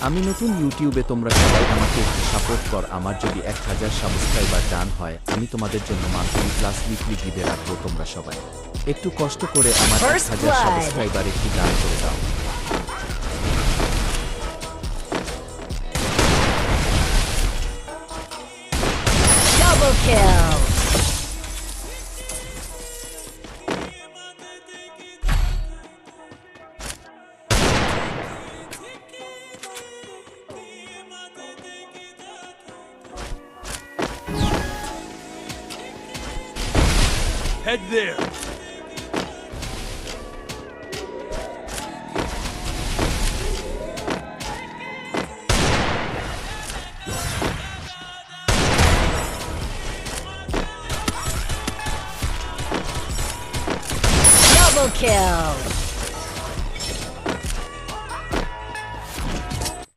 আমি নতুন ইউটিউবে, তোমরা সবাই আমাকে একটু সাপোর্ট কর। আমার যদি 1000 সাবস্ক্রাইবার ডান হয়, আমি তোমাদের জন্য মান্থলি প্লাস উইকলি গিভে রাখবো। তোমরা সবাই একটু কষ্ট করে আমার First 1000 blood. সাবস্ক্রাইবার একটু ডান করে দাও। Double kill. Head there. Double kill.